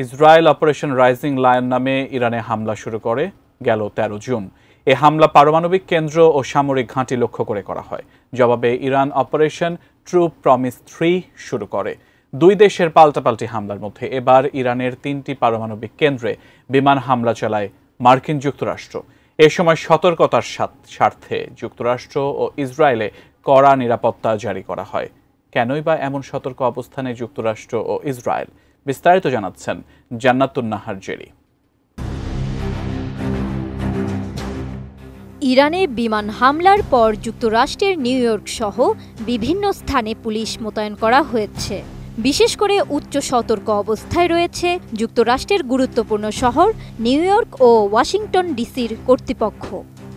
Israel operation rising lion নামে ইরানে হামলা শুরু করে গেল 13 জুন। এ হামলা পারমাণবিক কেন্দ্র ও সামরিক ঘাঁটি লক্ষ্য করে করা হয়। জবাবে ইরান অপারেশন ট্রু প্রমিস 3 শুরু করে। দুই দেশের পাল্টাপাল্টি হামলার মধ্যে এবার ইরানের 3টি পারমাণবিক কেন্দ্রে বিমান হামলা চালায় মার্কিন যুক্তরাষ্ট্র। এ সময় সতর্কতার স্বার্থে যুক্তরাষ্ট্র ও ইসরায়েলে কড়া নিরাপত্তা জারি করা হয়। কেনই বা এমন সতর্ক অবস্থানে যুক্তরাষ্ট্র ও ইসরায়েল? বিস্তারিত জানাচ্ছেন জান্নাতুন নাহার জেরি। ইরানে বিমান হামলার পর যুক্তরাষ্ট্রের নিউ ইয়র্ক সহ বিভিন্ন স্থানে পুলিশ মোতায়েন করা হয়েছে। বিশেষ করে উচ্চ সতর্ক অবস্থায় রয়েছে যুক্তরাষ্ট্রের গুরুত্বপূর্ণ শহর নিউ ইয়র্ক ও ওয়াশিংটন ডিসির কর্তৃপক্ষ।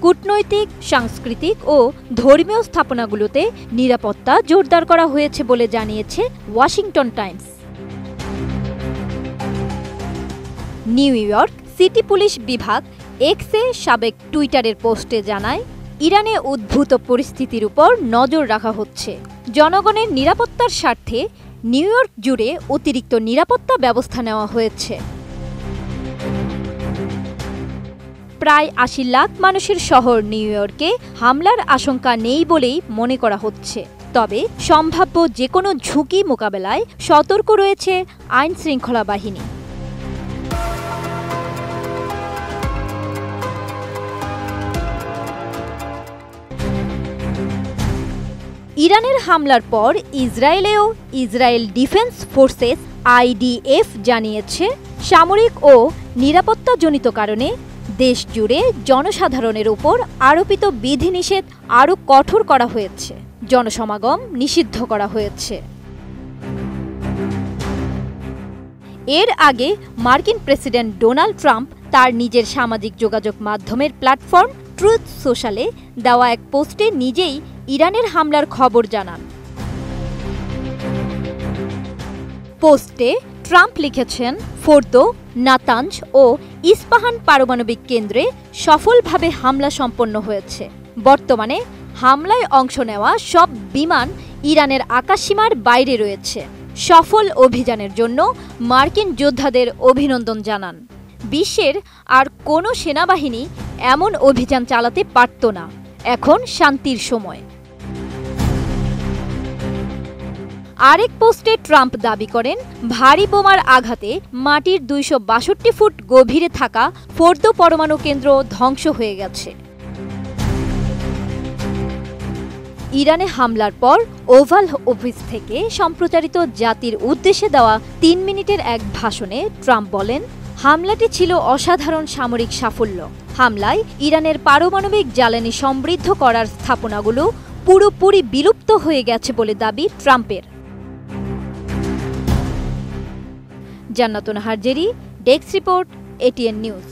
কূটনৈতিক, সাংস্কৃতিক ও ধর্মীয় স্থাপনাগুলোতে নিরাপত্তা জোরদার করা হয়েছে বলে জানিয়েছে Washington Times. New York city police বিভাগ এক্সে সাবেক টুইটারের পোস্টে জানায়, ইরানে উদ্ভূত পরিস্থিতির উপর নজর রাখা হচ্ছে। জনগণের নিরাপত্তার স্বার্থে নিউ ইয়র্ক জুড়ে অতিরিক্ত নিরাপত্তা ব্যবস্থা নেওয়া হয়েছে। প্রায় ৮০ লাখ মানুষের শহর নিউ ইয়র্কে হামলার আশঙ্কা নেই বলেই মনে করা হচ্ছে। তবে সম্ভাব্য যে কোনো ঝুঁকি মোকাবেলায় সতর্ক রয়েছে আইন শৃঙ্খলা বাহিনী। ইরানের হামলার পর ইসরায়েল ডিফেন্স ফোর্সেস IDF জানিয়েছে, সামরিক ও নিরাপত্তাজনিত কারণে দেশ জুড়ে জনসাধারণের উপর আরোপিত বিধিনিষেধ আরও কঠোর করা হয়েছে। জনসমাগম নিষিদ্ধ করা হয়েছে। এর আগে মার্কিন প্রেসিডেন্ট ডোনাল্ড ট্রাম্প তার নিজের সামাজিক যোগাযোগ মাধ্যমের প্ল্যাটফর্ম ট্রুথ সোশ্যালে দেওয়া এক পোস্টে নিজেই ইরানের হামলার খবর জানান। পোস্টে ট্রাম্প লিখেছেন, ফোর্দো, নাতাঞ্জ ও ইস্পাহান পারমাণবিক কেন্দ্রে সফলভাবে হামলা সম্পন্ন হয়েছে। বর্তমানে হামলায় অংশ নেওয়া সব বিমান ইরানের আকাশসীমার বাইরে রয়েছে। সফল অভিযানের জন্য মার্কিন যোদ্ধাদের অভিনন্দন জানান। বিশ্বের আর কোনো সেনাবাহিনী এমন অভিযান চালাতে পারত না। এখন শান্তির সময়। আরেক পোস্টে ট্রাম্প দাবি করেন, ভারী বোমার আঘাতে মাটির 262 ফুট গভীরে থাকা ফোর্দো পরমাণু কেন্দ্র ধ্বংস হয়ে গেছে। ইরানে হামলার পর ওভাল অফিস থেকে সম্প্রচারিত জাতির উদ্দেশ্যে দেওয়া 3 মিনিটের এক ভাষণে ট্রাম্প বলেন, হামলাটি ছিল অসাধারণ সামরিক সাফল্য। হামলায় ইরানের পারমাণবিক জ্বালানি সমৃদ্ধ করার স্থাপনাগুলো পুরোপুরি বিলুপ্ত হয়ে গেছে বলে দাবি ট্রাম্পের। জান্নাতুন Nahar Jerry, desk report, ATN news.